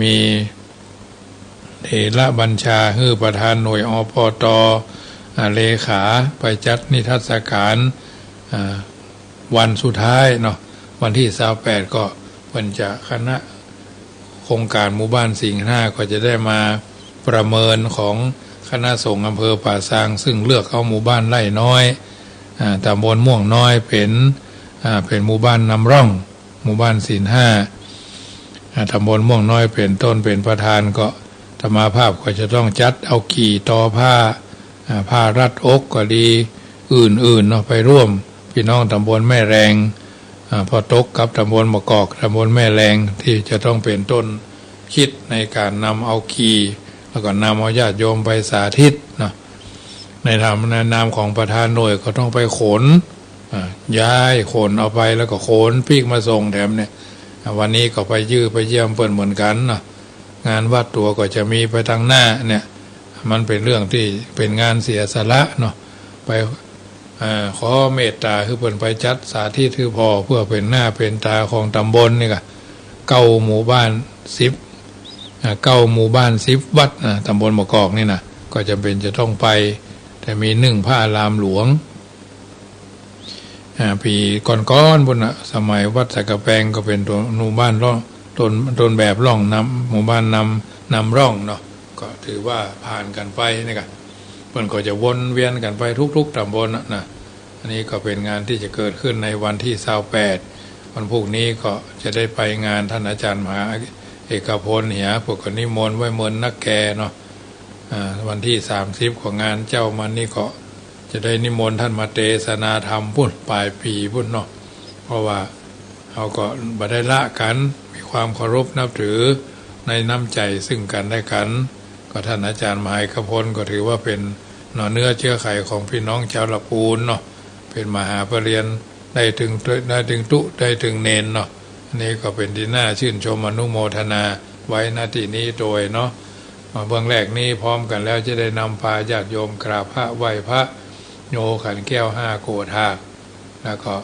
มีเถระบัญชาคือประธานหน่วยอปต.เลขาไปจัดนิทรรศการวันสุดท้ายเนาะวันที่28ก็เพิ่นจะคณะโครงการหมู่บ้านสิ่งห้าก็จะได้มาประเมินของคณะสงฆ์อำเภอป่าซางซึ่งเลือกเอาหมู่บ้านไร่น้อยตำบลม่วงน้อยเป็นหมู่บ้านนำร่องหมู่บ้านศีลห้าตำบลม่วงน้อยเป็นต้นเป็นประธานก็ธรรมาภาพก็จะต้องจัดเอากี่ต่อผ้ารัดอกก็ดีอื่นๆเนาะไปร่วมพี่น้องตำบลแม่แรงพอตกกับตำบลมะกอกตำบลแม่แรงที่จะต้องเป็นต้นคิดในการนำเอากี่แล้วก็นำเอาญาติโยมไปสาธิตเนาะในนามของประธานหน่วยก็ต้องไปขนย้ายขนเอาไปแล้วก็ขนปีกมาส่งแถมเนี่ยวันนี้ก็ไปเยี่ยมเปิ่นเหมือนกันเนาะงานวัดตัวก็จะมีไปทางหน้าเนี่ยมันเป็นเรื่องที่เป็นงานเสียสละเนาะไปขอเมตตาคือเปิ่นไปจัดสาธิตคือพอเพื่อเป็นหน้าเป็นตาของตำบลนี่ก็9 หมู่บ้าน10 หมู่บ้าน10 วัดตำบลมะกอกนี่นะก็จำเป็นจะต้องไปแต่มี1 พระอารามหลวงปีก่อนๆพุ่นน่ะสมัยวัดสักกะแปงก็เป็นตัวหมู่บ้านร่องต้นแบบร่องนำหมู่บ้านนำร่องเนาะก็ถือว่าผ่านกันไปนี่ก็เพิ่นก็จะวนเวียนกันไปทุกๆตำบลนะอันนี้ก็เป็นงานที่จะเกิดขึ้นในวันที่28วันพรุ่งนี้ก็จะได้ไปงานท่านอาจารย์มหาเอกพลเหียพวกนิมนต์ไว้เมินนักแกเนาะวันที่30ของงานเจ้ามันนี่ก็จะได้นิมนต์ท่านมาเทศนาธรรมพุ่นปลายปีพุ่นเนาะเพราะว่าเขาก็บ่ได้ละกันมีความเคารพนับถือในน้ำใจซึ่งกันและกันก็ท่านอาจารย์มหาเอกพลก็ถือว่าเป็นเนื้อเชื้อไขของพี่น้องชาวละปูนเนาะเป็นมหาปรริญญาได้ถึงเนนเนาะนี่ก็เป็นที่น่าชื่นชมอนุโมทนาไว้ณที่นี้โดยเนาะมาเบื้องแรกนี้พร้อมกันแล้วจะได้นำพาญาติโยมกราบพระไหว้พระโยขันแก้ว5 โกฏาแล้วก็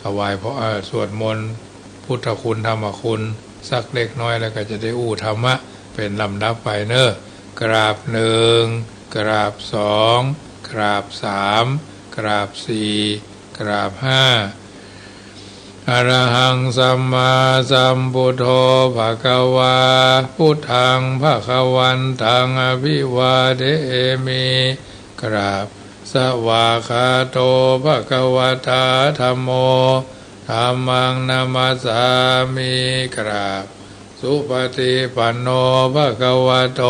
ถวายสวดมนต์พุทธคุณธรรมคุณสักเล็กน้อยแล้วก็จะได้อู้ธรรมะเป็นลำดับไปเนอะกราบ1กราบ2กราบ3กราบ4กราบ5อรหังสัมมาสัมพุทโธภควาพุทธังภควันตังอภิวาเทมิกราบสวากขาโตภควตาธัมโมธัมมังนามัสสามิกราบสุปฏิปันโนภควโต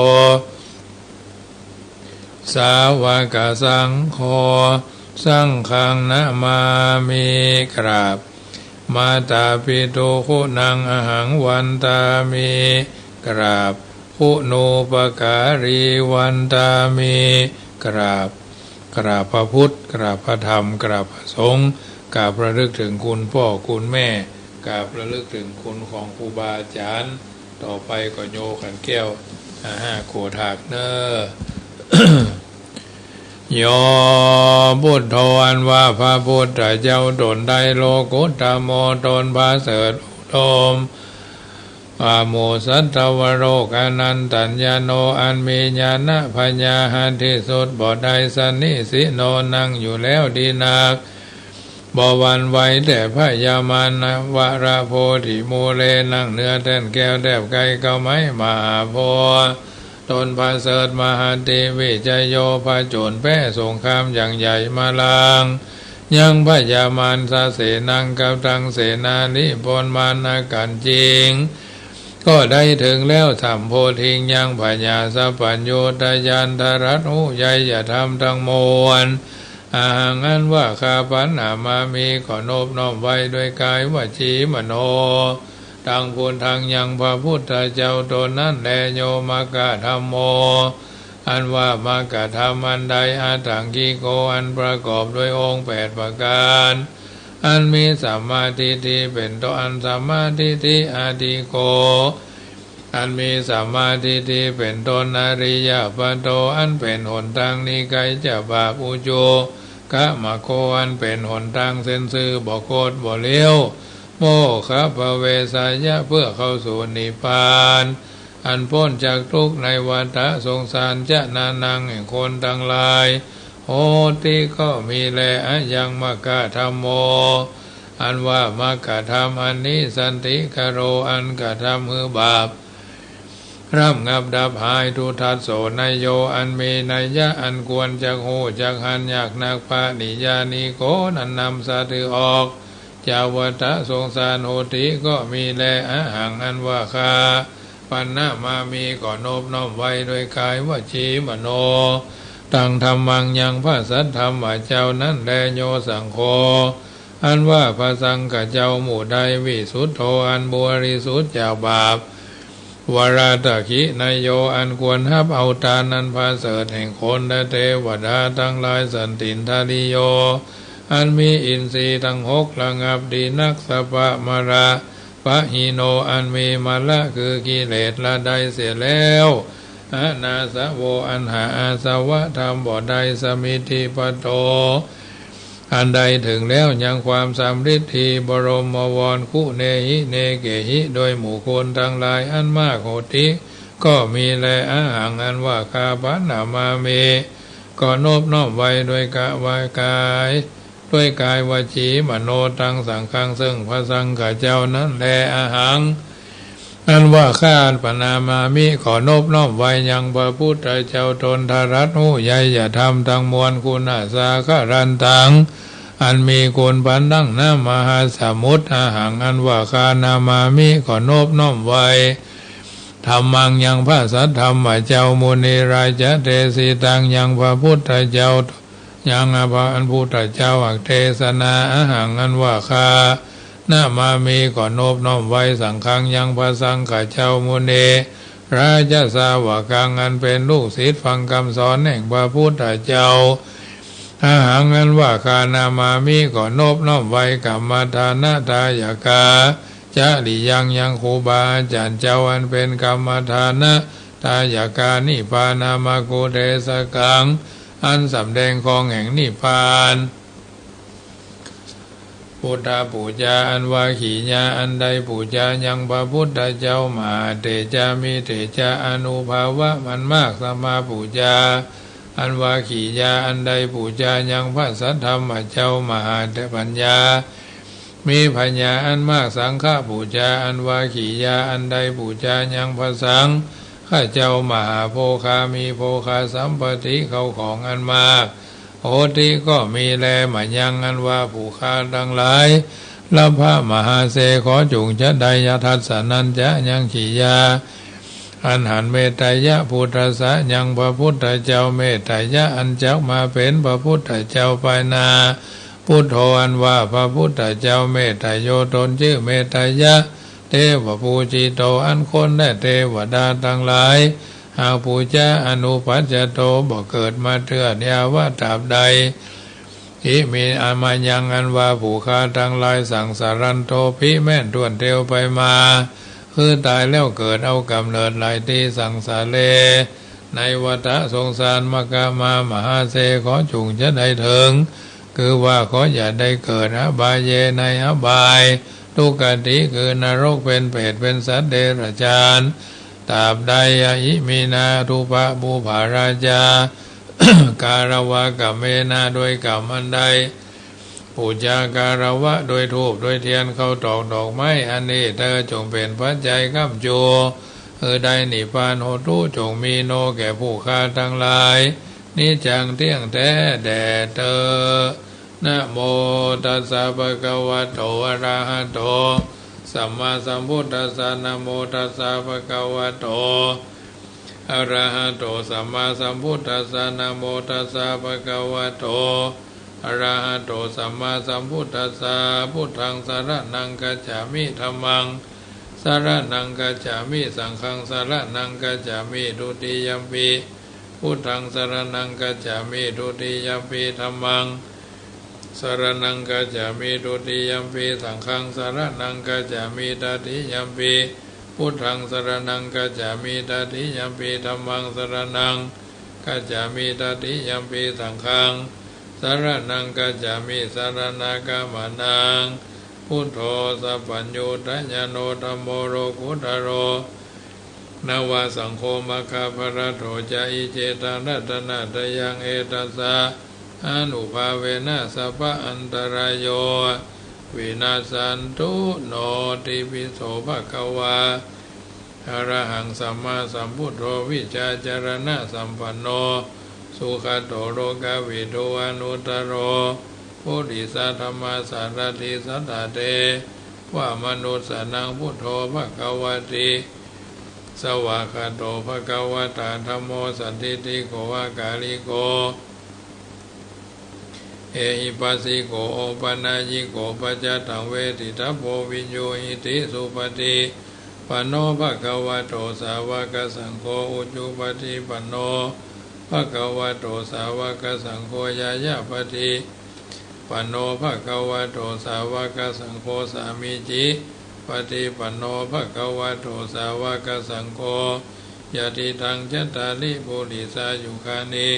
สาวกสังโฆสังฆังนะมามิกราบมาตาปิตุคุณังอหังวันตามิกราบคุณูปการีวันตามิกราบพระพุทธกราบพระธรรมกราบพระสงฆ์กราบระลึกถึงคุณพ่อคุณแม่กราบระลึกถึงคุณของครูบาอาจารย์ต่อไปก็โยขันแก้ว5 โกฏาเนอ โยพุทโธอันว่าพระพุทธเจ้าตนได้โลกุตตโมตนพระเสริฐอุดมอาโมสัตตวโรกอนันตัญญโนอันมีญาณปัญญาหันที่สุดบ่ได้สนิสิโนนั่งอยู่แล้วดีนักบ่หวั่นไหวแต่พยามานวราโพธิมูเลนั่งเนื้อแท่นแก้วแดบไกลก็ไม่มาโพตนพระเสริฐมหาเทวิจโยพระโจรแพ้สงครามอย่างใหญ่มาลางยังพยามานสาเสนังกับทังเสนานิพนธ์มานาการจริงก็ได้ถึงแล้วสัมโพธิงยังพญาสัพพัญโยตยันทรัตหูใหญ่อย่าทำทั้งมวลอาหันว่าข้าพันนามามีขอนบน้อมไว้ด้วยกายวจีมโนทางพุทธังยังพระพุทธเจ้าตนนั้นแลโยมกะธัมโมอันว่ามกะธรรมอันใดอาตังกิโกอันประกอบด้วยองค์8 ประการอันมีสัมมาทิฏฐิเป็นต้นอันสัมมาทิฏฐิอาทิโกอันมีสัมมาทิฏฐิเป็นต้นอริยปัตโตอันเป็นหนทางนิไกจะบาปอุโจกะมะโคอันเป็นหนทางเส้นซื่อบ่โคตรบ่เลี้ยว โมฆะภเวสายะเพื่อเข้าสู่นิพพานอันพ้นจากทุกข์ในวัฏสงสารจะนานังแห่งคนทั้งหลายโหติก็มีแลอะยังมกะธรรมโมอันว่ามกะธรรมอันนี้สันติกโรอันกะทำมือบาปร่ำงับดับหายทุทัสโสนโยอันมีนัยยะอันควรจักหูจักหันอยากนักปะนิยานิโกนันนำสะถือออกจาวัฏสงสารโหติก็มีแลอะหังอันว่าคาปัญนามามีก่อนบน้อมไว้โดยกายวจีมโนตั้งธรรมังยังพระสัทธรรมว่าเจ้านั้นแลโยสังโฆอันว่าพระสังฆเจ้าหมู่ใดวิสุทโธอันบริสุทธิ์จากบาปวราตคินายโยอันควรฮับเอาตานันพาเสดแห่งคนและเทวดาทั้งหลายสันตินทาริโยอันมีอินทรีย์ทั้งหกระงับดีนักสปะมราปะหิโนอันมีมาละคือกิเลสละใดเสียแล้วอานาสะโวอันหาอาสวะธรรมบ่ใดสมิธิปโตอันใดถึงแล้วยังความสำฤทธิบรมวรคุเนหิเนเกหิโดยหมู่คนทั้งหลายอันมากโหติก็มีแลอาหังอันว่าคาปนามาเมก็โนบน้อมไว้โดยกะวากายด้วยกายวจีมโนตังสังฆังซึ่งพระสังฆเจ้านั้นแลอาหังอันว่าข้าปนามามิขอนบน้อมไว้ยังพระพุทธเจ้าตนทรัตหูใหญ่อย่าทำทั้งมวลคุณาสาคารันตังอันมีคุณปันดังน้ำมหาสมุทรอาหังอันว่าข้านามามิขอนบน้อมไว้ธรรมังยังพระสัทธรรมว่าเจ้ามุนีราชเทสีตังยังพระพุทธเจ้ายังพระอันพุทธเจ้าอักเทศนาอาหังอันว่าข้านามามีก่อนโนบน้อมไว้สังฆังยังพระสังฆเจ้ามุนีราชสาวกังอันเป็นลูกศิษย์ฟังคำสอนแห่งพระพุทธเจ้าอาหังอันว่าคานามามีก่อนโนบน้อมไว้กัมมาทานาทายกาจะดิยังครูบาอาจารย์เจ้าอันเป็นกรรมฐานะทายกานิพานามาโกเทสกังอันสำแดงของแห่งนิพพานพุทธปูจาอันว่าขีญาอันใดปูจายังพระพุทธเจ้ามาเตจามีเตจาอนุภาวะมันมากสมาปูจาอันว่าขีญาอันใดปูจายังพระสัทธรรมเจ้ามหาเตปัญญามีปัญญาอันมากสังฆปูจาอันว่าขีญาอันใดปูจายังพระสังข้าเจ้ามหาโภคามีโภคาสัมปติเขาของอันมากโหติก็มีแลมายังอันว่าผู้ค้าทั้งหลายละพระมหาเสขอจุงจะไดยทัสสนันจะยังขียาอันหันเมตตายะพุทธะยังพระพุทธเจ้าเมตตายะอันจักมาเป็นพระพุทธเจ้าไปนาพุทโธอันว่าพระพุทธเจ้าเมตตาโยตนชื่อเมตตายะเทวปูจิโตอันคนและเทวดาทั้งหลายหากปูจาอนุปัจจโตบ่เกิดมาเถื่อนยาว่าตราบใดที่มีอามายังอันว่าผู้ค้าทั้งหลายสั่งสารันโตพิแม่นทวนเทวไปมาคือตายแล้วเกิดเอากำเนิดหลายที่สั่งสาเลในวัฏสงสารมกามามหาเสขอจุงจะได้ถึงคือว่าขออย่าได้เกิดอบายเยในอบายทุกขติคือนรกเป็นเปรตเป็นสัตว์เดรัจฉานตราบใดอิมินารูปะบูภาราชา การวะกับเมนาโดยกรรมอันใดปูจาการวะโดยธูปโดยเทียนเข้าตอกดอกไม้อันนี้เธอจงเป็นปัจจัยค้ำจูได้นิพพานโหตุจงมีโนแก่ผู้ค้าทั้งหลายนิจังเที่ยงแท้แด่เธอนะโมตัสสะภะคะวะโตอะระหะโตสัมมาสัมพุทธัสสะนะโมตัสสะภะคะวะโตอะระหะโตสัมมาสัมพุทธัสสะนะโมตัสสะภะคะวะโตอะระหะโตสัมมาสัมพุทธัสสะพุทธังสรณังกัจฉามิธัมมังสรณังกัจฉามิสังฆังสรณังกัจฉามิทุติยัมปิพุทธังสรณังกัจฉามิทุติยัมปิธัมมังสรณังกัจฉามิทุติยัมปิสังฆังสรณังกัจฉามิตติยัมปิพุทธังสรณังกัจฉามิตติยัมปิธัมมังสรณังกัจฉามิตติยัมปิสังฆังสรณังกัจฉามิสรณะกามนัง พุทโธสัพพัญญูตัญญโนธัมโมโรกุตโรนาวาสังโฆมคาภรโตจาอิเจตังรัตนะตยังเอตัสสะอนุภาเวนะสัพพะอันตรายโยวินาสันตุโนติปิโสภะคะวาอรหังสัมมาสัมพุทโธวิชาจารณะสัมปันโนสุขโตโลกวิทูอนุตตโรโพธิสัตธรรมสารถิสัตตเตว่ามนุสสนังพุทโธภะคะวะติสวากขาโตภะคะวะตาธัมโมสันทิฏฐิโกวากาลิโกเอหิปัสสิโกโอปัญญิโกปัจจตังเวทิตาโพวิญโยหิติสุปฏิปันโนภะคะวะโตสาวกสังโฆอุจจุปฏิปันโนภะคะวะโตสาวกสังโฆยายาปฏิปันโนภะคะวะโตสาวกสังโฆสามิจิปฏิปันโนภะคะวะโตสาวกสังโฆยะติตังจัตตาริปุริสายุคานิ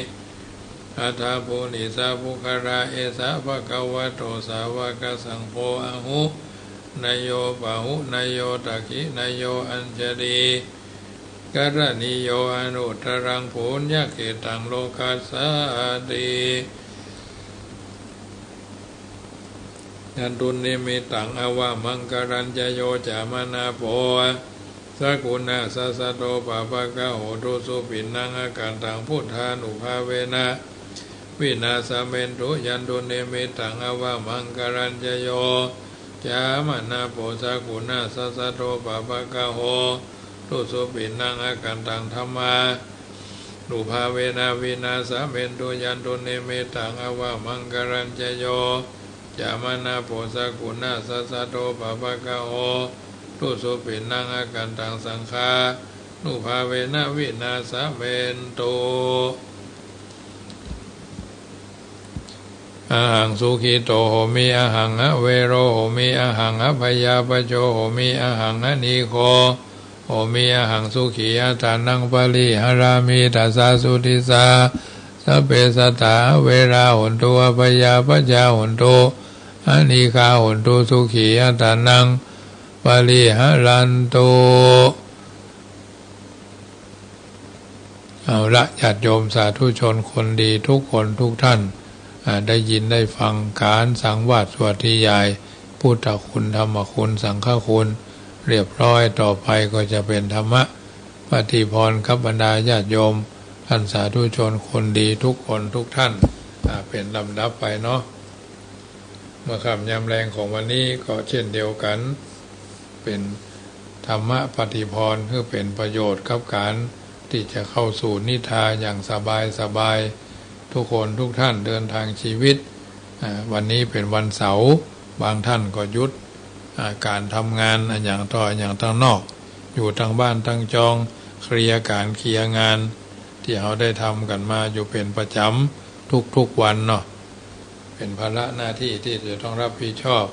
อัฏฐปุริสาภุคาราเอสะภะคะวะโตสาวกสังโฆอะหุนายโยปะหุนายโยตักขินายโยอัญชลีกรณิโยอนุตตรังปุญญเขตังโลกัสสตินันตุนิมิตังอวามังกรัญจโยจามนาโปสกุณาสัสสโตปะปะกะโหตุสุปินังอาการตังพุทธานุภาเวนะวินาสเมนตุยันตุนิมิตังอวามังกรัญจโยจามนาโปสกุณาสัสสโตปะปะกะโหตุสุปินังอาการตังธรรมานุภาเวนะวินาสเมนตุยันตุนิมิตังอวามังกรัญจโยจามนาโปสกุณาสัสสโตปะปะกะโหตุสุปินังอาการตังสังฆานุภาเวนะวินาสเมนตุอาหังสุขิโตโหมิอาหังอเวโรโหมิอาหังอภยาปโจโหมิอาหังอนิโคโหมิอาหังสุขีอัตานังปะลิหรามิตัสสะสุติสาสัพเพสัตตาเวราหุนตุอภยาปจาหุนตุอนิคาหุนตุสุขีอัตานังปะลิหรันตุเอาละญาติโยมสาธุชนคนดีทุกคนทุกท่านได้ยินได้ฟังการสังวาสสวดที่ยายพุทธคุณธรรมคุณสังฆคุณเรียบร้อยต่อไปก็จะเป็นธรรมะปฏิพรกับบรรดาญาติโยมท่านสาธุชนคนดีทุกคนทุกท่านเป็นลำดับไปเนาะเมื่อค่ำยามแรงของวันนี้ก็เช่นเดียวกันเป็นธรรมะปฏิพรคือเป็นประโยชน์กับการที่จะเข้าสู่นิทานอย่างสบายสบายทุกคนทุกท่านเดินทางชีวิตวันนี้เป็นวันเสาร์บางท่านก็หยุดการทำงานอย่างต่ออย่างทางนอกอยู่ทางบ้านทางจองเคลียร์การเคลียร์งานที่เขาได้ทำกันมาอยู่เป็นประจำทุกวันเนาะเป็นภาระหน้าที่ที่จะต้องรับผิดชอบ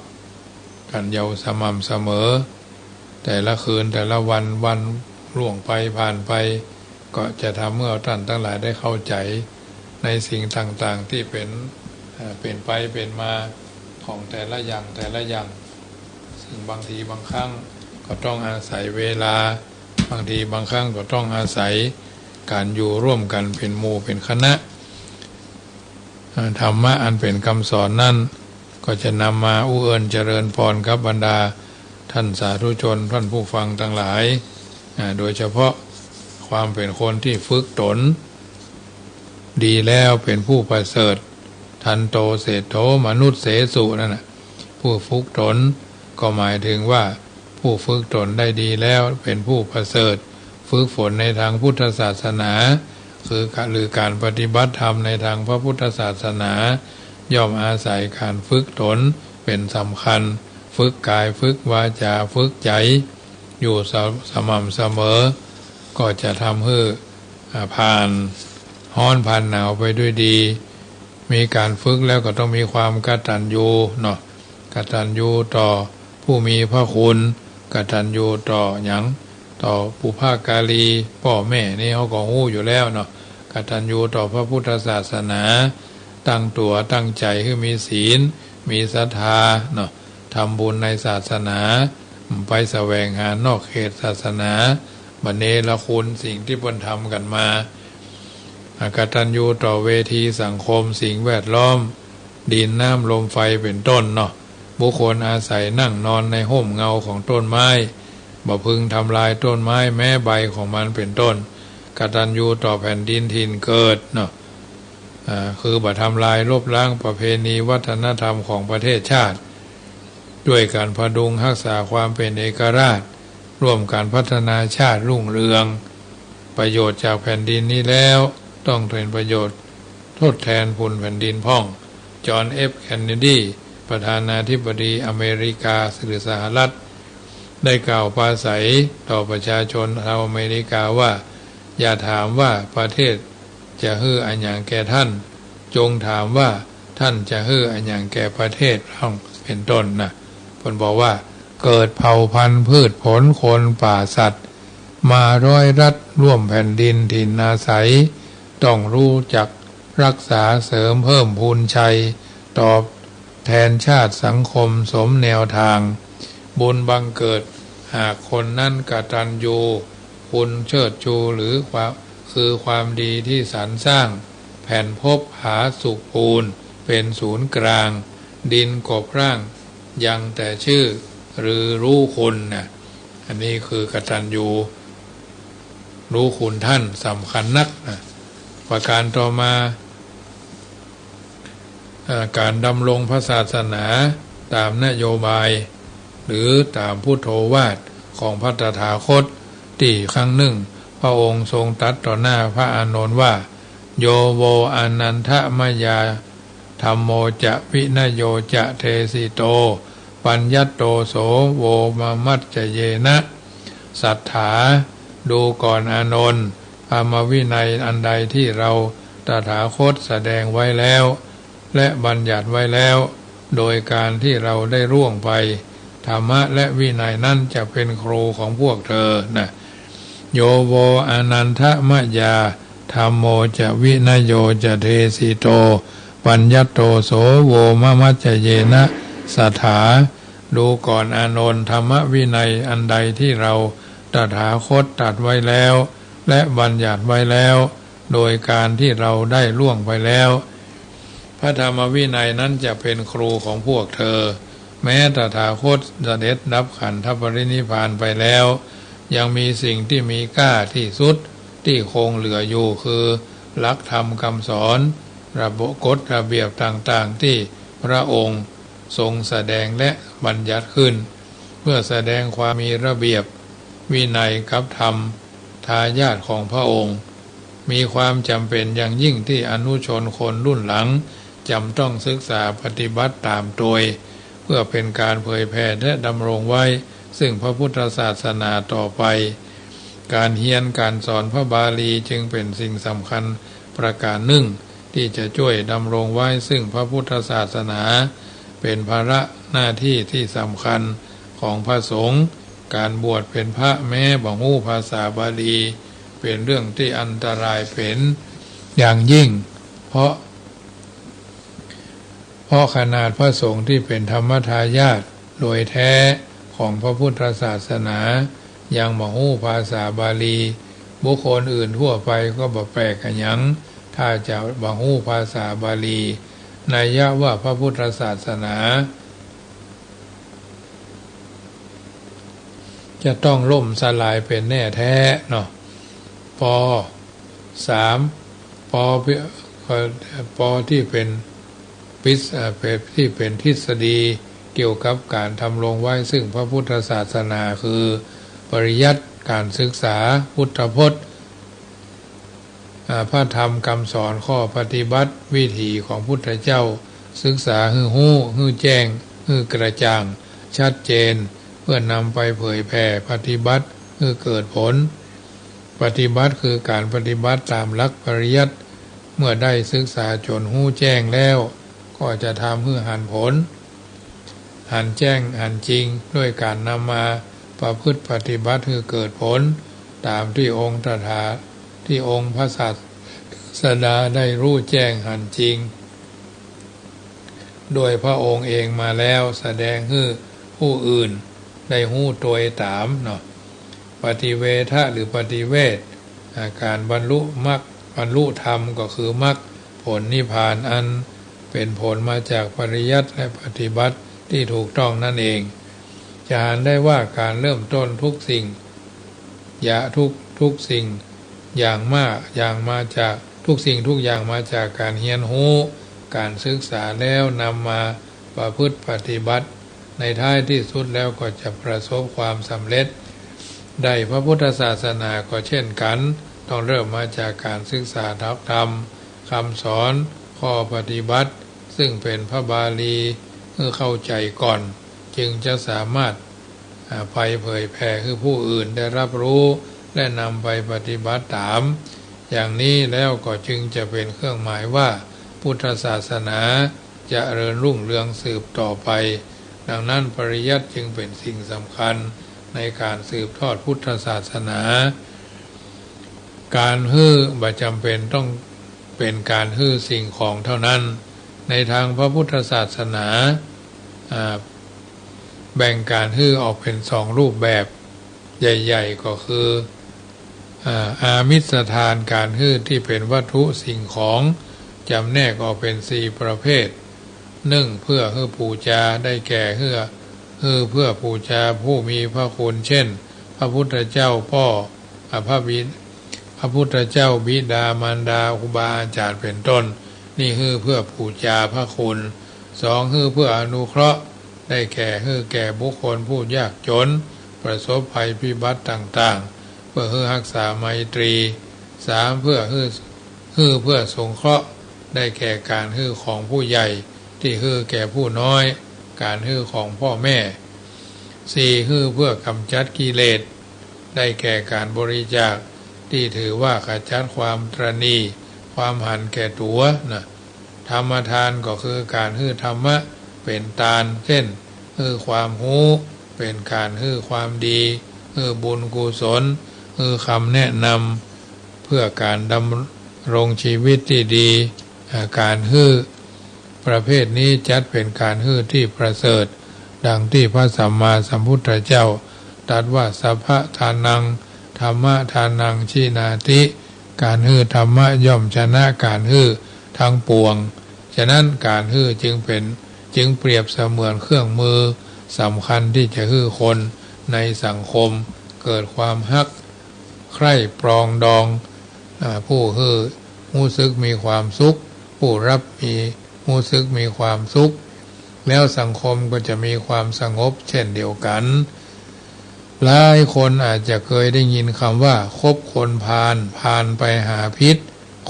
กันยาวสม่ำเสมอแต่ละคืนแต่ละวันล่วงไปผ่านไปก็จะทำเมื่อท่านทั้งหลายได้เข้าใจในสิ่งต่างๆที่เป็นไปเป็นมาของแต่ละอย่างซึ่งบางทีบางครั้งก็ต้องอาศัยเวลาบางทีบางครั้งก็ต้องอาศัยการอยู่ร่วมกันเป็นหมู่เป็นคณะธรรมะอันเป็นคำสอนนั่นก็จะนำมาอุเอิญเจริญพรกับบรรดาท่านสาธุชนท่านผู้ฟังทั้งหลายโดยเฉพาะความเป็นคนที่ฝึกตนดีแล้วเป็นผู้ประเสริฐทันโตเศรษโธมนุษย์เสสุนั่นนะผู้ฝึกตนก็หมายถึงว่าผู้ฝึกตนได้ดีแล้วเป็นผู้ประเสริฐฝึกฝนในทางพุทธศาสนาหรือการปฏิบัติธรรมในทางพระพุทธศาสนาย่อมอาศัยการฝึกตนเป็นสำคัญฝึกกายฝึกวาจาฝึกใจอยู่สม่ำเสมอก็จะทำให้ผ่านร้อนผ่านหนาวไปด้วยดีมีการฝึกแล้วก็ต้องมีความกตัญญูเนาะกตัญญูต่อผู้มีพระคุณกตัญญูต่อต่อปุพการีพ่อแม่นี่เขาก็รู้อยู่แล้วเนาะกตัญญูต่อพระพุทธศาสนาตั้งตัวตั้งใจให้มีศีลมีศรัทธาเนาะ ทำบุญในศาสนาไปแสวงหานอกเขตศาสนาบัดเนรคุณสิ่งที่เพิ่นทำกันมากตัญญูต่อเวทีสังคมสิ่งแวดล้อมดินน้ำลมไฟเป็นต้นเนาะบุคคลอาศัยนั่งนอนในห่มเงาของต้นไม้บ่พึงทำลายต้นไม้แม้ใบของมันเป็นต้นกตัญญูต่อแผ่นดินถิ่นเกิดเนาะคือบ่ทำลายลบล้างประเพณีวัฒนธรรมของประเทศชาติด้วยการพดุงรักษาความเป็นเอกราชร่วมการพัฒนาชาติรุ่งเรืองประโยชน์จากแผ่นดินนี้แล้วต้องเป็นประโยชน์ทดแทนภูมิแผ่นดินพ่องจอห์น เอฟ เคนเนดีประธานาธิบดีอเมริกาสหรัฐได้กล่าวปราศัยต่อประชาชนชาวอเมริกาว่าอย่าถามว่าประเทศจะฮื้ออันอย่างแก่ท่านจงถามว่าท่านจะฮื้ออันอย่างแก่ประเทศพ่องเป็นต้นนะเพิ่นบอกว่าเกิดเผ่าพันธุ์พืชผลคนป่าสัตว์มาร้อยรัดร่วมแผ่นดินถิ่นอาศัยต้องรู้จักรักษาเสริมเพิ่มพูนชัยตอบแทนชาติสังคมสมแนวทางบุญบังเกิดหากคนนั้นกตัญญูคุณเชิดชูหรือความดีที่สรรสร้างแผ่นภพหาสุขภูนเป็นศูนย์กลางดินกบร่างยังแต่ชื่อหรือรู้คุณนะอันนี้คือกตัญญูรู้คุณท่านสำคัญนักนะประการต่อมาการดำรงพระศาสนาตามนโยบายหรือตามพุทโธวาทของพระตถาคตที่ครั้งหนึ่งพระองค์ทรงตรัสต่อหน้าพระอานนท์ว่าโยโวอนันทมยาธัมโมจะวินโยจะเทสิโตปัญญัตโตโสโวมมัจจเยนะสัทธาดูก่อนอานนท์ธรรมวินัยอันใดที่เราตถาคตแสดงไว้แล้วและบัญญัติไว้แล้วโดยการที่เราได้ร่วงไปธรรมะและวินัยนั้นจะเป็นครูของพวกเธอนะโยโวอนันทมยาธัมโมจะวินโยจะเทสิโตปัญญัตโตโสโวมมัจจเยนะสัทธาดูก่อนอานนท์ธรรมวินัยอันใดที่เราตถาคตตรัสไว้แล้วและบัญญัติไว้แล้วโดยการที่เราได้ล่วงไปแล้วพระธรรมวินัยนั้นจะเป็นครูของพวกเธอแม้ตถาคตเสด็จดับขันธปรินิพพานไปแล้วยังมีสิ่งที่มีค่าที่สุดที่คงเหลืออยู่คือหลักธรรมคำสอนระบบกฎระเบียบต่างๆที่พระองค์ทรงแสดงและบัญญัติขึ้นเพื่อแสดงความมีระเบียบวินัยกับธรรมทายาทของพระองค์มีความจำเป็นอย่างยิ่งที่อนุชนคนรุ่นหลังจำต้องศึกษาปฏิบัติตามโดยเพื่อเป็นการเผยแผ่และดำรงไว้ซึ่งพระพุทธศาสนาต่อไปการเรียนการสอนพระบาลีจึงเป็นสิ่งสำคัญประการหนึ่งที่จะช่วยดำรงไว้ซึ่งพระพุทธศาสนาเป็นภาระหน้าที่ที่สำคัญของพระสงฆ์การบวชเป็นพระแม้บ่ฮู้ภาษาบาลีเป็นเรื่องที่อันตรายเป็นอย่างยิ่งเพราะขนาดพระสงฆ์ที่เป็นธรรมทายาทโดยแท้ของพระพุทธศาสนายังบ่ฮู้ภาษาบาลีบุคคลอื่นทั่วไปก็บ่แปลกกันหยังถ้าจะบ่ฮู้ภาษาบาลีนัยยะว่าพระพุทธศาสนาจะต้องล่มสลายเป็นแน่แท้เนาะปที่เป็นที่เป็นทฤษฎีเกี่ยวกับการทำลงไว้ซึ่งพระพุทธศาสนาคือปริยัติการศึกษาพุทธพจน์พระธรรมคำสอนข้อปฏิบัติวิถีของพุทธเจ้าศึกษาให้ฮู้ให้แจ้งให้กระจ่างชัดเจนเพื่อนำไปเผยแผ่ปฏิบัติให้เกิดผลปฏิบัติคือการปฏิบัติตามหลักปริยัติเมื่อได้ศึกษาจนฮู้แจ้งแล้วก็จะทำให้หันผลหันแจ้งหันจริงด้วยการนำมาประพฤติปฏิบัติให้เกิดผลตามที่องค์พระศาสดาได้รู้แจ้งหันจริง โดยพระองค์เองมาแล้วแสดงให้ผู้อื่นได้หู้โดยตามเนาะปฏิเวทะหรือปฏิเวทการบรรลุมรรคบรรลุธรรมก็คือมรรคผลนิพพานอันเป็นผลมาจากปริยัติและปฏิบัติที่ถูกต้องนั่นเองจะเห็นได้ว่าการเริ่มต้นทุกสิ่งทุกสิ่งอย่างมากอย่างมาจากทุกสิ่งทุกอย่างมาจากการเรียนรู้การศึกษาแล้วนำมาประพฤติปฏิบัติในท้ายที่สุดแล้วก็จะประสบความสำเร็จได้พระพุทธศาสนาก็เช่นกันต้องเริ่มมาจากการศึกษาธรรมคำสอนข้อปฏิบัติซึ่งเป็นพระบาลีเพื่อเข้าใจก่อนจึงจะสามารถไปเผยแผ่ให้ผู้อื่นได้รับรู้และนำไปปฏิบัติตามอย่างนี้แล้วก็จึงจะเป็นเครื่องหมายว่าพุทธศาสนาจะเจริญรุ่งเรืองสืบต่อไปดังนั้นปริยัติจึงเป็นสิ่งสำคัญในการสืบทอดพุทธศาสนาการฮื้อบ่จำเป็นต้องเป็นการฮื้อสิ่งของเท่านั้นในทางพระพุทธศาสนาแบ่งการฮื้อออกเป็น2รูปแบบใหญ่ๆก็คืออามิสทานการฮื้อที่เป็นวัตถุสิ่งของจำแนกออกเป็น4ประเภท1เพื่อฮื้อปูชาได้แก่ฮื้อเพื่อปูชาผู้มีพระคุณเช่นพระพุทธเจ้าพ่อพระพุทธเจ้าบิดามารดาครูบาอาจารย์เป็นต้นนี่ฮื้อเพื่อปูชาพระคุณ2ฮื้อเพื่ออนุเคราะห์ได้แก่ฮื้อแก่บุคคลผู้ยากจนประสบภัยพิบัติต่างๆเพื่อฮื้อรักษาไมตรี3เพื่อฮื้อเพื่อสงเคราะห์ได้แก่การฮื้อของผู้ใหญ่ที่ฮื้อแก่ผู้น้อยการฮื้อของพ่อแม่4ฮื้อเพื่อกำจัดกิเลสได้แก่การบริจาคที่ถือว่าขจัดความตระหนี่ความหันแก่ตัวนะธรรมทานก็คือการฮื้อธรรมะเป็นทานเช่นฮื้อความรู้เป็นการฮื้อความดีฮื้อบุญกุศลฮื้อคำแนะนำเพื่อการดำรงชีวิตที่ดีการฮื้อประเภทนี้จัดเป็นการฮื้อที่ประเสริฐดังที่พระสัมมาสัมพุทธเจ้าตรัสว่าสัพพะทานังธรรมะทานังชีนาติการฮื้อธรรมะย่อมชนะการฮื้อทั้งปวงฉะนั้นการฮื้อจึงเปรียบเสมือนเครื่องมือสำคัญที่จะฮื้อคนในสังคมเกิดความฮักใคร่ปรองดองผู้ฮื้อรู้สึกมีความสุขผู้รับมีรู้สึกมีความสุขแล้วสังคมก็จะมีความสงบเช่นเดียวกันหลายคนอาจจะเคยได้ยินคำว่าคบคนพาลไปหาพิษ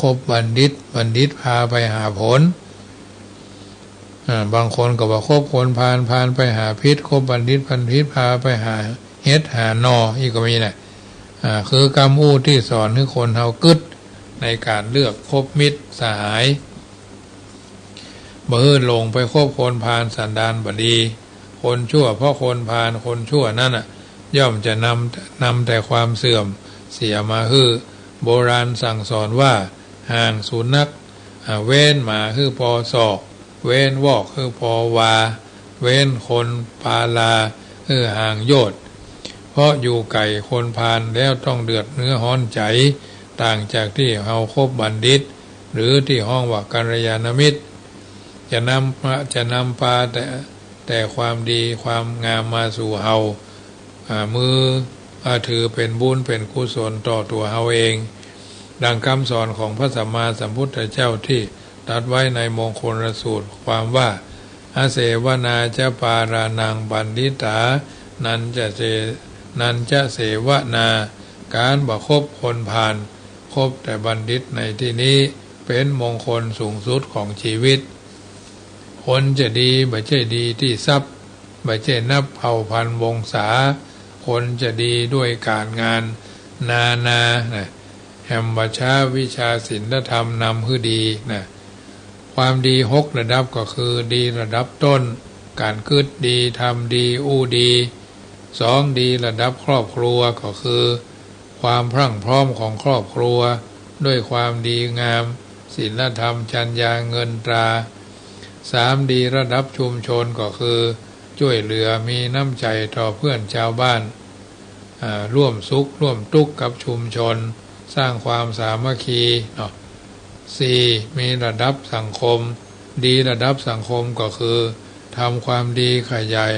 คบบัณฑิตพาไปหาผลบางคนก็ว่าคบคนพาลไปหาพิษคบบัณฑิตพาไปหาเฮ็ดหานออีกก็มีนะคือกำอู้ที่สอนให้คนเฮากึดในการเลือกคบมิตรสหายบ่ลงไปคบคนพาลสันดานบ่ดีคนชั่วเพราะคนพาลคนชั่วนั่นย่อมจะนำแต่ความเสื่อมเสียมาโบราณสั่งสอนว่าห่างสุนัขเว้นหมาพอศอกเว้นวอกพอวาเว้นคนพาลาห่างโยชน์เพราะอยู่ไก่คนพาลแล้วต้องเดือดเนื้อห้อนใจต่างจากที่เฮาคบบัณฑิตหรือที่ห้องว่ากัลยาณมิตรจะนำพาแต่ความดีความงามมาสู่เฮามือถือเป็นบุญเป็นกุศลต่อตัวเฮาเองดังคำสอนของพระสัมมาสัมพุทธเจ้าที่ตรัสไว้ในมงคลสูตรความว่าอาเสวนาจะปารานังบัณฑิตานันจะเสวนาการบ่คบคนพาลคบแต่บัณฑิตในที่นี้เป็นมงคลสูงสุดของชีวิตคนจะดีบ่ใช่ดีที่ทรัพย์บ่ใช่นับเผ่าพันธุ์วงศาคนจะดีด้วยการงานนาแห่งบัญชาวิชาศีลธรรมนำคือดีความดี6ระดับก็คือดีระดับต้นการคิดดีทำดีอู้ดี2ดีระดับครอบครัวก็คือความพรั่งพร้อมของครอบครัวด้วยความดีงามศีลธรรมจรรยาเงินตรา 3ดีระดับชุมชนก็คือช่วยเหลือมีน้ำใจต่อเพื่อนชาวบ้านร่วมสุขร่วมทุกข์กับชุมชนสร้างความสามัคคีเนาะ4มีระดับสังคมดีระดับสังคมก็คือทำความดีขยาย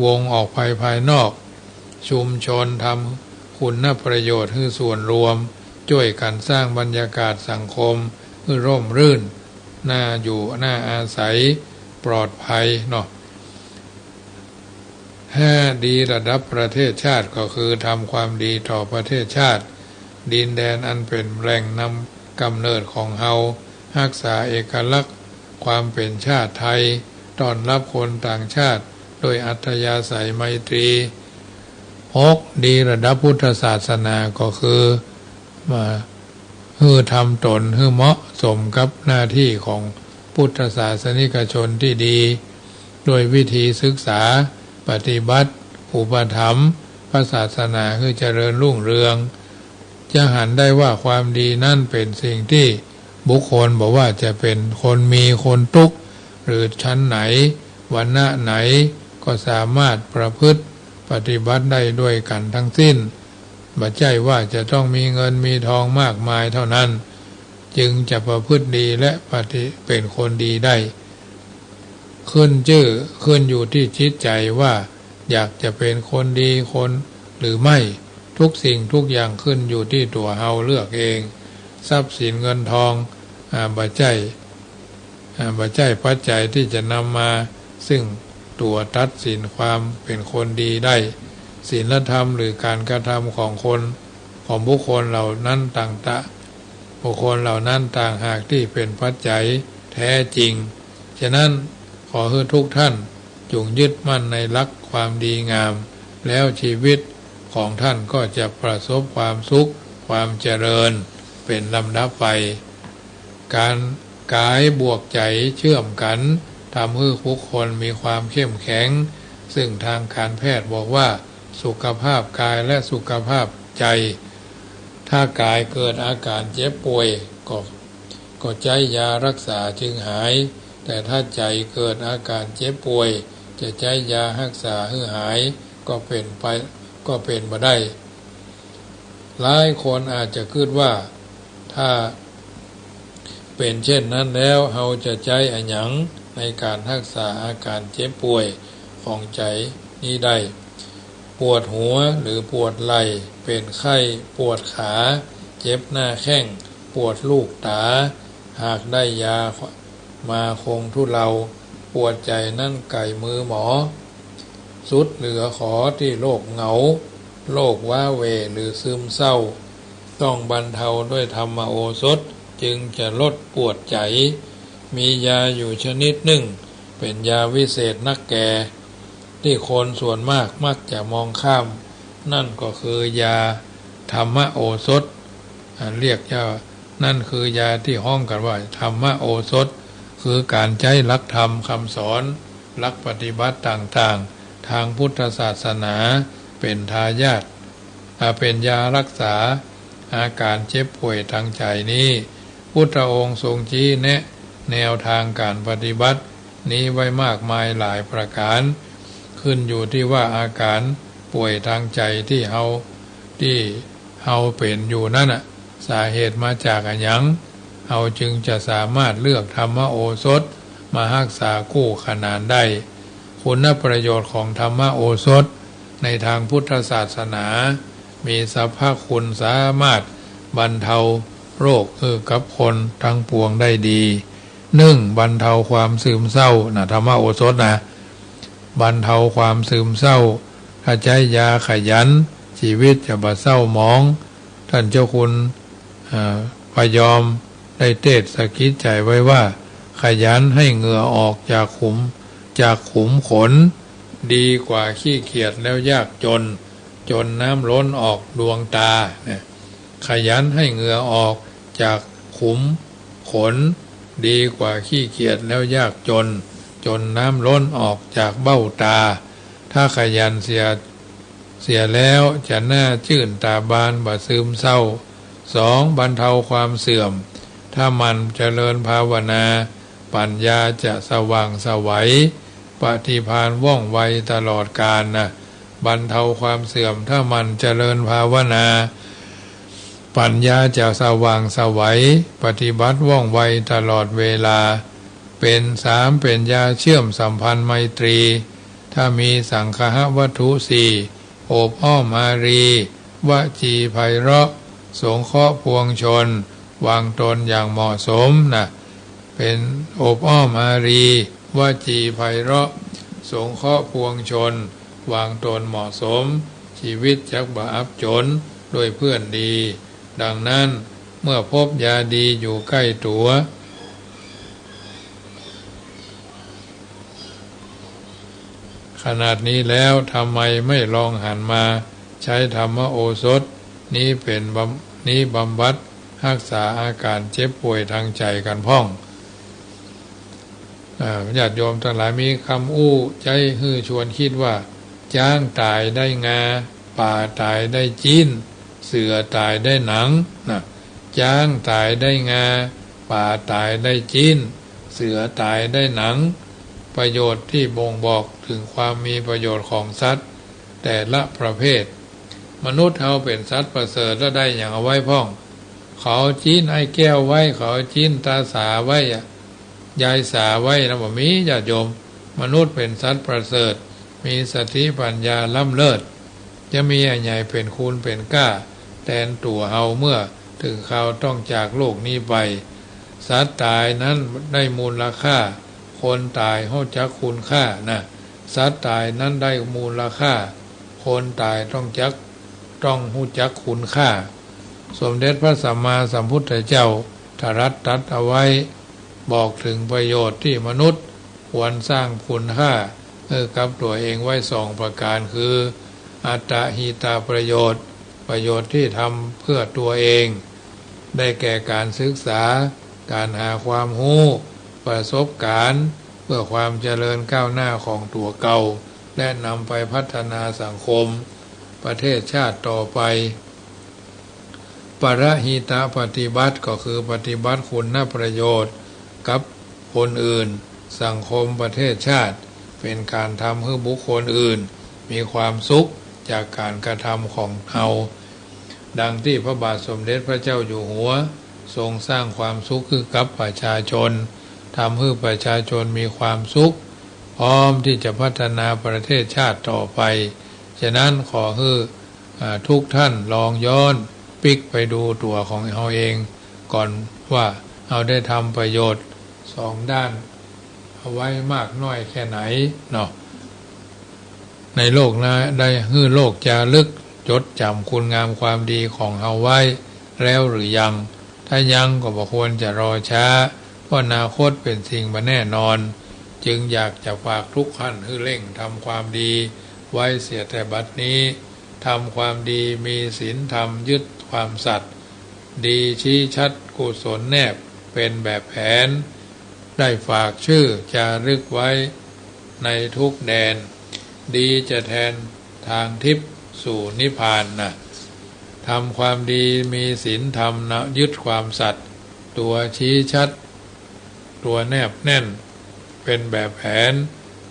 วงออกไปภายนอกชุมชนทำคุณประโยชน์ให้ส่วนรวมช่วยกันสร้างบรรยากาศสังคมให้ร่มรื่นน่าอยู่น่าอาศัยปลอดภัยเนาะ5ดีระดับประเทศชาติก็คือทำความดีต่อประเทศชาติดินแดนอันเป็นแหล่งนำกำเนิดของเฮารักษาเอกลักษณ์ความเป็นชาติไทยต้อนรับคนต่างชาติโดยอัธยาศัยไมตรี6ดีระดับพุทธศาสนาก็คือมาทำตนให้เหมาะสมกับหน้าที่ของพุทธศาสนิกชนที่ดีโดยวิธีศึกษาปฏิบัติอุปถัมภ์พระศาสนาคือเจริญรุ่งเรืองจะหันได้ว่าความดีนั่นเป็นสิ่งที่บุคคลบอกว่าจะเป็นคนมีคนทุกข์หรือชั้นไหนวรรณะไหนก็สามารถประพฤติปฏิบัติได้ด้วยกันทั้งสิ้นบ่ใช่ว่าจะต้องมีเงินมีทองมากมายเท่านั้นจึงจะประพฤติดีและเป็นคนดีได้ขึ้นอยู่ที่จิตใจว่าอยากจะเป็นคนดีคนหรือไม่ทุกสิ่งทุกอย่างขึ้นอยู่ที่ตัวเฮาเลือกเองทรัพย์สินเงินทองบ่ใช่ปัจจัยที่จะนำมาซึ่งตัวตัดสินความเป็นคนดีได้ศีลธรรมหรือการกระทำของบุคคลเหล่านั้นบุคคลเหล่านั้นต่างหากที่เป็นปัจจัยแท้จริงฉะนั้นขอให้ทุกท่านจงยึดมั่นในหลักความดีงามแล้วชีวิตของท่านก็จะประสบความสุขความเจริญเป็นลำดับไปการกายบวกใจเชื่อมกันทำให้ทุกคนมีความเข้มแข็งซึ่งทางการแพทย์บอกว่าสุขภาพกายและสุขภาพใจถ้ากายเกิดอาการเจ็บป่วยก็ใช้ยารักษาจึงหายแต่ถ้าใจเกิดอาการเจ็บป่วยจะใช้ยารักษาให้หายก็เป็นบ่ได้หลายคนอาจจะคิดว่าถ้าเป็นเช่นนั้นแล้วเราจะใช้อันหยังในการรักษาอาการเจ็บป่วยของใจนี้ได้ปวดหัวหรือปวดไหล่เป็นไข้ปวดขาเจ็บหน้าแข้งปวดลูกตาหากได้ยามาคงทุเลาปวดใจนั่นไก่มือหมอสุดเหลือขอที่โรคเหงาโรคว้าเหวหรือซึมเศร้าต้องบรรเทาด้วยธรรมโอสถจึงจะลดปวดใจมียาอยู่ชนิดหนึ่งเป็นยาวิเศษนักแก่ที่คนส่วนมากมักจะมองข้ามนั่นก็คือยาธรรมโอสถเรียกนั่นคือยาที่ห้องกันว่าธรรมโอสถคือการใช้หลักธรรมคำสอนหลักปฏิบัติต่างๆทางพุทธศาสนาเป็นทายาทเป็นยารักษาอาการเจ็บป่วยทางใจนี้พุทธองค์ทรงชี้แนะแนวทางการปฏิบัตินี้ไว้มากมายหลายประการขึ้นอยู่ที่ว่าอาการป่วยทางใจที่เฮาเป็นอยู่นั่นสาเหตุมาจากอะไรหยังเฮาจึงจะสามารถเลือกธรรมโอสถมารักษาคู่ขนานได้คุณประโยชน์ของธรรมโอสถในทางพุทธศาสนามีสรรพคุณสามารถบรรเทาโรคกับคนทั้งปวงได้ดี1บรรเทาความซึมเศร้าธรรมโอสถบรรเทาความซึมเศร้าถ้าใช้ยาขยันชีวิตจะบ่เศร้าหมองท่านเจ้าคุณพยอมได้เทศน์สะกิดใจไว้ว่าขยันให้เหงื่อออกจากขุมขนดีกว่าขี้เกียจแล้วยากจนน้ำล้นออกดวงตาขยันให้เหงื่อออกจากขุมขนดีกว่าขี้เกียจแล้วยากจนน้ำล้นออกจากเบ้าตาถ้าขยันเสียแล้วจะน่าชื่นตาบานบ่ซึมเศร้า2บรรเทาความเสื่อมถ้ามันเจริญภาวนา ปัญญาจะสว่างไสวปฏิภาณว่องไวตลอดกาลนะบรรเทาความเสื่อมถ้ามันเจริญภาวนาปัญญาจะสว่างไสวปฏิบัติว่องไวตลอดเวลาเป็นเป็นยาเชื่อมสัมพันธ์ไมตรีถ้ามีสังฆะวัตถุสี่โอบอ้อมอารีวจีไพเราะสงเคราะห์พวงชนวางตนอย่างเหมาะสมนะเป็นโอบอ้อมอารีวจีไพเราะสงเคราะห์พวงชนวางตนเหมาะสมชีวิตจักบ่อับจนด้วยเพื่อนดีดังนั้นเมื่อพบยาดีอยู่ใกล้ตัวขนาดนี้แล้วทำไมไม่ลองหันมาใช้ธรรมโอสถนี้บำบัดรักษาอาการเจ็บป่วยทางใจกันพ้องญาติโยมทั้งหลายมีคำอู้ใจฮือชวนคิดว่าจ้างตายได้งาป่าตายได้จีนเสือตายได้หนังนะจ้างตายได้งาป่าตายได้จีนเสือตายได้หนังประโยชน์ที่บ่งบอกถึงความมีประโยชน์ของสัตว์แต่ละประเภทมนุษย์เขาเป็นสัตว์ประเสริฐแล้วได้อย่างเอาไว้พ้องเขาจีนไอ้แก้วไว้เขาจีนตาสาไว้ยายสาไว้นะบ่มีญาติโยมมนุษย์เป็นสัตว์ประเสริฐมีสติปัญญาล้ำเลิศจะมีใหญ่เป็นคูณเป็นก้าแทนตัวเฮาเมื่อถึงคราวต้องจากโลกนี้ไปสัตว์ตายนั้นได้มูลค่าคนตายเฮาจักคุณค่านะสัตว์ตายนั้นได้มูลค่าคนตายต้องฮู้จักคุณค่าสมเด็จพระสัมมาสัมพุทธเจ้าตรัสเอาไว้บอกถึงประโยชน์ที่มนุษย์ควรสร้างคุณค่ากับตัวเองไว้2ประการคืออัตตหิตาประโยชน์ที่ทำเพื่อตัวเองได้แก่การศึกษาการหาความรู้ประสบการณ์เพื่อความเจริญก้าวหน้าของตัวเก่าและนำไปพัฒนาสังคมประเทศชาติต่อไปปรหิตาปฏิบัติก็คือปฏิบัติคุณประโยชน์กับคนอื่นสังคมประเทศชาติเป็นการทำให้บุคคลอื่นมีความสุขจากการกระทำของเราดังที่พระบาทสมเด็จพระเจ้าอยู่หัวทรงสร้างความสุขคือกับประชาชนทำให้ประชาชนมีความสุขพร้อมที่จะพัฒนาประเทศชาติต่อไปฉะนั้นขอให้ทุกท่านลองย้อนปิกไปดูตัวของเราเองก่อนว่าเราได้ทำประโยชน์2ด้านเอาไว้มากน้อยแค่ไหนเนาะในโลกนะได้ให้โลกจารึกจดจำคุณงามความดีของเราไว้แล้วหรือยังถ้ายังก็บ่ควรจะรอช้าเพราะอนาคตเป็นสิ่งบ่แน่นอนจึงอยากจะฝากทุกท่านให้เร่งทำความดีไว้เสียแต่บัดนี้ทำความดีมีศีลธรรมยึดความสัตย์ดีชี้ชัดกุศลแนบเป็นแบบแผนได้ฝากชื่อจารึกไว้ในทุกแดนดีจะแทนทางทิพย์สู่นิพพานนะทำความดีมีศีลธรรมนะยึดความสัตย์ตัวชี้ชัดตัวแนบแน่นเป็นแบบแผน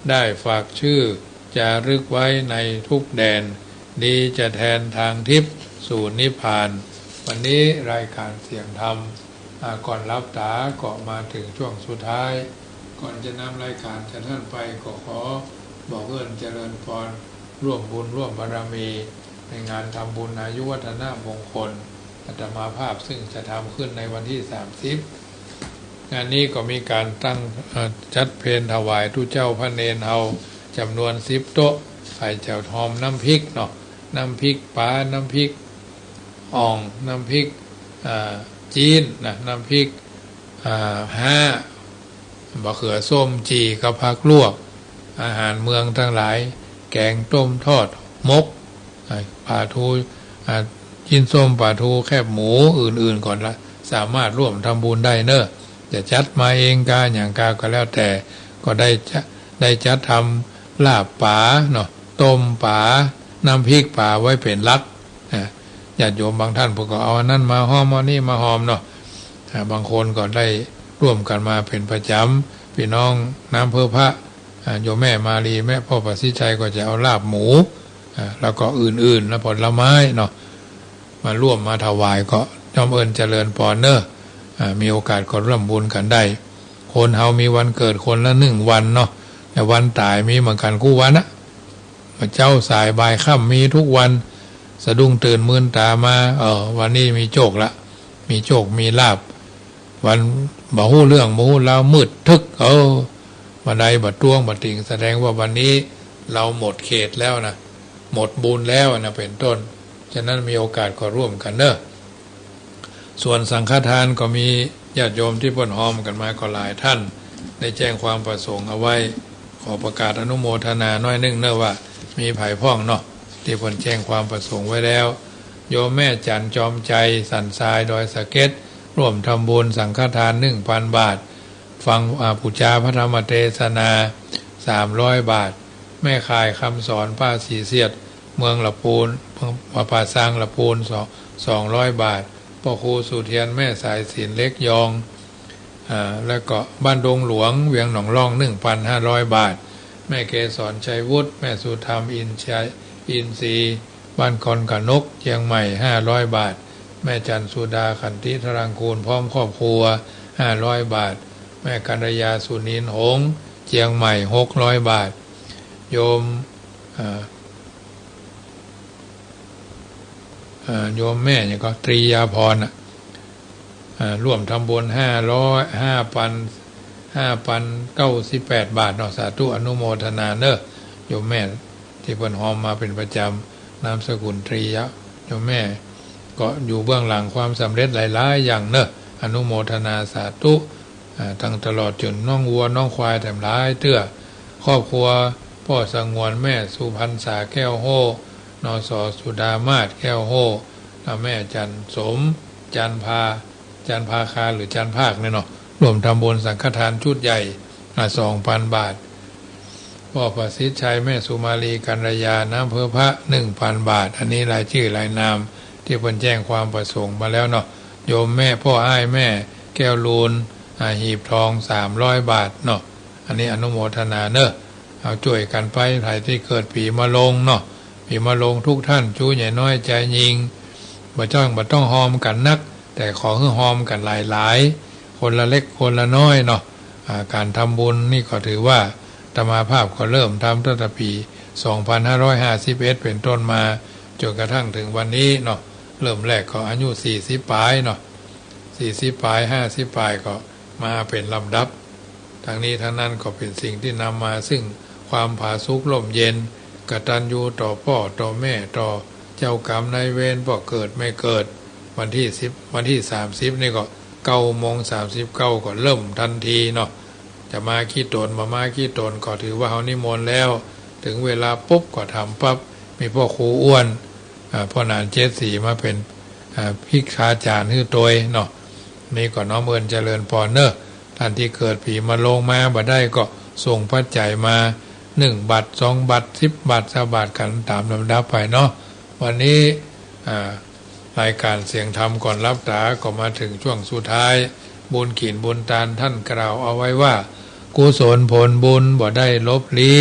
ได้ฝากชื่อจารึกไว้ในทุกแดนดีจะแทนทางทิพย์สู่นิพพานวันนี้รายการเสียงธรรมก่อนรับตาก็มาถึงช่วงสุดท้ายก่อนจะนำรายการจากท่านไปก็ขอบอกเอิ้นเจริญพรร่วมบุญร่วมบารมีในงานทำบุญอายุวัฒนมงคลอาตมาภาพซึ่งจะทำขึ้นในวันที่30งานนี้ก็มีการตั้งจัดเพลถวายทุเจ้าพระเนรเฮาจำนวน10โต๊ะใส่แจ่วทอมน้ำพริกเนาะน้ำพริกปลาน้ำพริกอ่องน้ำพริกจีนนะน้ำพริกบะเขือส้มจีกับผักลวกอาหารเมืองทั้งหลายแกงต้มทอดมกปลาทูจิ้นส้มปลาทูแคบหมูอื่นๆก่อนละสามารถร่วมทำบุญได้เนอะจะจัดมาเองกาอย่างกาก็แล้วแต่ก็ได้จัดทำลาบป่าเนาะต้มป่าน้ำพริกป่าไว้เป็นลักญาติโยมบางท่านพวกก็เอานั่นมาหอมเอานี่มาหอมเนาะบางคนก็ได้ร่วมกันมาเป็นประจ พี่น้องน้ำเพื่อพระโยมแม่มาลีแม่พ่อประสิทธิ์ชัยก็จะเอาลาบหมูแล้วก็อื่นๆและผลไม้เนาะมาร่วมมาถวายก็จอมเอิญเจริญปอนเนอร์มีโอกาสก็ร่วมบุญกันได้คนเฮามีวันเกิดคนละ1 วันเนาะแต่วันตายมีเหมือนกันคู่วันนะพระเจ้าสายบ่ายค่ำมีทุกวันสะดุ้งตื่นมื่นตามาวันนี้มีโชคละมีโชคมีลาบวันบ่ฮู้เรื่องบ่ฮู้ราวมืดทึกวันใดบัดตวงบัดติ่งแสดงว่าวันนี้เราหมดเขตแล้วนะหมดบุญแล้วนะเป็นต้นฉะนั้นมีโอกาสก็ร่วมกันเนอะส่วนสังฆทานก็มีญาติโยมที่เพิ่นหอมกันมาก็หลายท่านได้แจ้งความประสงค์เอาไว้ขอประกาศอนุโมทนาน้อยนึงเนอะว่ามีไผ่พ่องเนาะที่เพิ่นแจ้งความประสงค์ไว้แล้วโยมแม่จันจอมใจสันทรายดอยสะเก็ดร่วมทำบุญสังฆทาน 1,000 บาทฟังปุจจาพระธรรมเทศนา300 บาทแม่คายคำสอนป้าสีเสียดเมืองละปูนป่าสร้างละปูน200 บาทพ่อครูสุเทียนแม่สายศิลป์เล็กยองแล้วก็บ้านดงหลวงเวียงหนองร่อง 1,500 บาทแม่เกศรชัยวุฒิแม่สุธรรมอินทรีบ้านคอนกนกเชียงใหม่500 บาทแม่จันสุดาขันติธรังกูลพร้อมครอบครัว500 บาทแม่กัญญาสุนินหงส์เชียงใหม่600 บาทโยมโยมแม่เนี่ยก็ตรียาพรร่วมทำบุญ5,098 บาทเนาะสาธุอนุโมทนาเนอะโยมแม่ที่เพิ่นหอมมาเป็นประจำนามสกุลตรียะโยมแม่ก็อยู่เบื้องหลังความสำเร็จหลายๆอย่างเนอะอนุโมทนาสาธุตั้งตลอดจนน้องวัวน้องควายแถมหลายเตื้อครอบครัวพ่อสงวนแม่สุพรรณษาแก้วโฮนสสุดามาศแก้วโฮแม่จันสมจันพาคาหรือจันภาคเนี่ยเนาะรวมทำบุญสังฆทานชุดใหญ่2,000 บาทพ่อประสิทธิ์ชัยแม่สุมาลีกัญญาน้ำเพื่อพระ 1,000 บาทอันนี้รายชื่อรายนามที่เพิ่นแจ้งความประสงค์มาแล้วเนาะโยมแม่พ่ออ้ายแม่แก้วลูนหีบทอง300 บาทเนาะอันนี้อนุโมทนาเนอะเอาช่วยกันไปใครที่เกิดปีมะโรงเนาะปีมะโรงทุกท่านจู้ใหญ่น้อยใจยิงบ่ต้องหอมกันนักแต่ขอให้หอมกันหลายๆคนละเล็กคนละน้อยเนาะการทำบุญนี่ก็ถือว่าธรรมาภาพก็เริ่มทำตั้งแต่ปี2551เป็นต้นมาจนกระทั่งถึงวันนี้เนาะเริ่มแรกก็อายุ40ปลายเนาะ40ปลาย50ปลายก็มาเป็นลำดับทั้งนี้ทั้งนั้นก็เป็นสิ่งที่นำมาซึ่งความผาสุกร่มเย็นกตัญญูต่อพ่อต่อแม่ต่อเจ้ากรรมนายเวรบ่เกิดไม่เกิดวันที่30นี่ก็9:39ก็เริ่มทันทีเนาะจะมาขี้ตนมาขี้ตนก็ถือว่าเฮานิมนต์แล้วถึงเวลาปุ๊บก็ทำปั๊บมีพ่อครูอ้วนพ่อนาน74มาเป็นภิกขาจารย์คือตัวเนาะนี่ก็น้อมเอิญเจริญพรเนอะท่านที่เกิดปีมาลงมาบ่ได้ก็ส่งปัจจัยมา1 บาท2 บาท10 บาท20 บาทกันตามลำดับไปเนาะวันนี้รายการเสียงธรรมก่อนรับตาก็มาถึงช่วงสุดท้ายบุญขีนบุญตาลท่านกล่าวเอาไว้ว่ากุศลผลบุญบ่ได้ลบลี้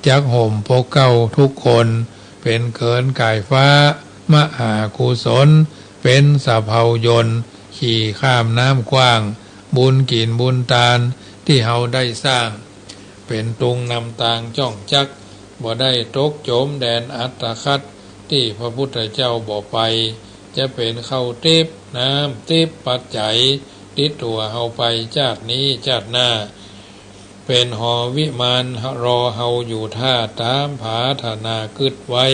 จักห่มพกเก้าทุกคนเป็นเขินกายฟ้ามหากุศลเป็นสะเภายนต์ขี่ข้ามน้ำกว้างบุญกินบุญตาลที่เฮาได้สร้างเป็นตุงนำตางจ้องจักบ่ได้ตกโจมแดนอัตตคัดที่พระพุทธเจ้าบอกไปจะเป็นเข้าทิพน้ำทิพปัจจัยติดตัวเฮาไปชาตินี้ชาติหน้าเป็นหอวิมานรอเฮาอยู่ท่าตามผาธนากึดไว้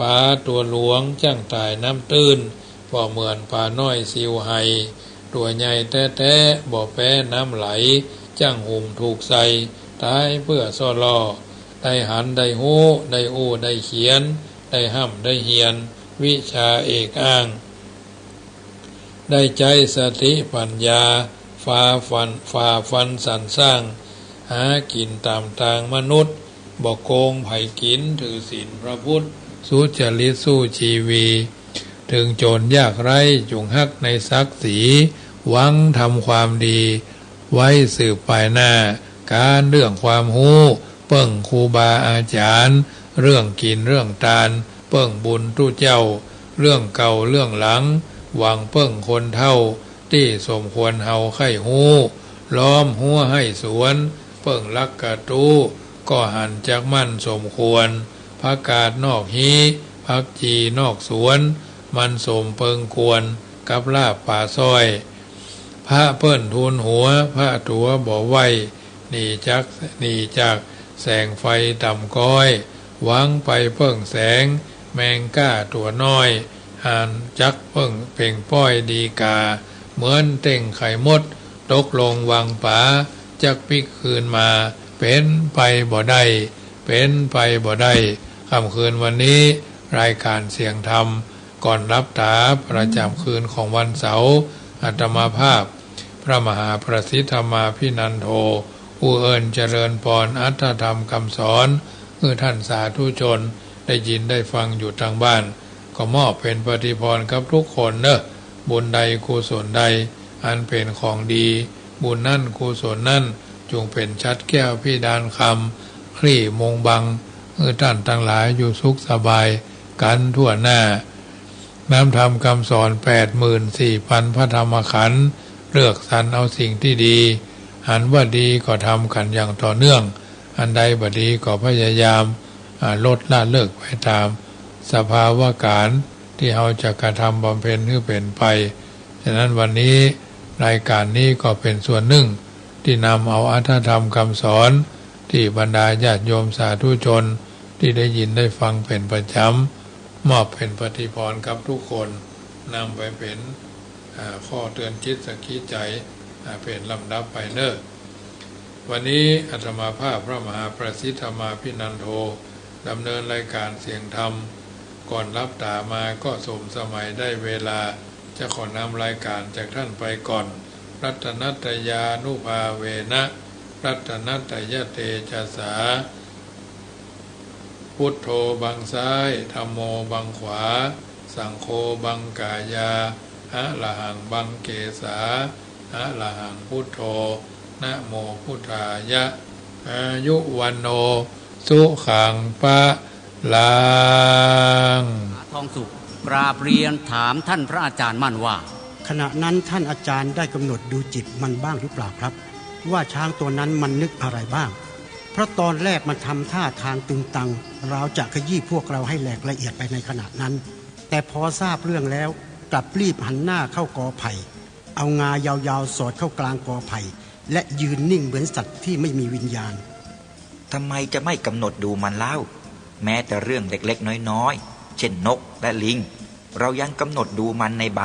ปลาตัวหลวงจ้างตายน้ำตื้นบ่เหมือนปลาน้อยซิวไฮตัวใหญ่แท้ๆบ่แป้น้ำไหลจ้างหุ่มถูกใส่ตายเพื่อซ่อล่อได้หันได้หูได้อู้ได้เขียนได้ห้ำได้เฮียนวิชาเอกอ้างได้ใจสติปัญญาฝ่าฟันสรรสร้างหากินตามทางมนุษย์บ่โกงไผกินถือศีลพระพุทธสุจริตสู้ชีวีถึงโจรยากไร้จงฮักในศักดิ์ศรีหวังทำความดีไว้สืบไปหน้า การเรื่องความหูเปิ้งครูบาอาจารย์เรื่องกินเรื่องทานเปิ้งบุญตู้เจ้าเรื่องเก่าเรื่องหลังหวังเปิ้งคนเท่าที่สมควรเฮาไข่หูล้อมหัวให้สวนเปิ้งลักกะตู้ก็หันจากมั่นสมควรผักกาดนอกฮีผักจีนอกสวนมันสมเปิงควรกับลาบป่าซอยพระเปิ้นทูลหัวพระตัวบ่ไหวหนีจากแสงไฟต่ำก้อยหวังไปเปิ้งแสงแมงก้าตัวน้อยหานจักเปิ้งเพ่งป้อยดีกาเหมือนเต่งไข่มดตกลงวังป่าจักปิกคืนมาเป็นไปบ่ได้เป็นไปบ่ได้ค่ำคืนวันนี้รายการเสียงธรรมก่อนรับตาประจำคืนของวันเสาร์อาตมาภาพพระมหาประสิทธมาพินันโทผู้เอิญเจริญพรอัตถธรรมคำสอนเมื่อท่านสาธุชนได้ยินได้ฟังอยู่ทางบ้านก็มอบเป็นปฏิพรกับทุกคนเนอะบุญใดกุศลใดอันเป็นของดีบุญนั่นกุศลนั่นจงเป็นชัดแก้วพิดานคำคลี่มงบังเมื่อท่านทั้งหลายอยู่สุขสบายกันทั่วหน้าน้ำธรรมคำสอน 84,000 พระธรรมขันธ์เลือกสรรเอาสิ่งที่ดีอันว่าดีก็ทำกันอย่างต่อเนื่องอันใดบ่ดีก็พยายามลดละเลิกไปตามสภาวะการที่เราจะกระทำบำเพ็ญให้เป็นไปฉะนั้นวันนี้รายการนี้ก็เป็นส่วนหนึ่งที่นำเอาอรรถธรรมคำสอนที่บรรดาญาติโยมสาธุชนที่ได้ยินได้ฟังเป็นประจำมอบเป็นปฏิพรกับทุกคนนำไปเป็นข้อเตือนจิตสกิจใจเป็นลำดับไปเนอะวันนี้อาตมาภาพพระมหาประสิทธมาพินันโทดำเนินรายการเสียงธรรมก่อนรับตามาก็สมสมัยได้เวลาจะขอนำรายการจากท่านไปก่อนรัตนัตยานุภาเวนะรัตนัตยเตชะสาพุทโธบังซ้ายธัมโมบังขวาสังโฆบังกายาอะระหังบังเกสาอะระหังพุทโธนะโมพุทธายะอายุวันโนสุขังปะลังทองสุขกราบเรียนถามท่านพระอาจารย์มั่นว่าขณะนั้นท่านอาจารย์ได้กำหนดดูจิตมันบ้างหรือเปล่าครับว่าช้างตัวนั้นมันนึกอะไรบ้างเพราะตอนแรกมันทำท่าทางตึงตังราวจะขยี้พวกเราให้แหลกละเอียดไปในขณะนั้นแต่พอทราบเรื่องแล้วกลับรีบหันหน้าเข้ากอไผ่เอางายาวๆสอดเข้ากลางกอไผ่และยืนนิ่งเหมือนสัตว์ที่ไม่มีวิญญาณทำไมจะไม่กำหนดดูมันเล่าแม้แต่เรื่องเล็กๆน้อยๆเช่นนกและลิงเรายังกำหนดดูมันในบาง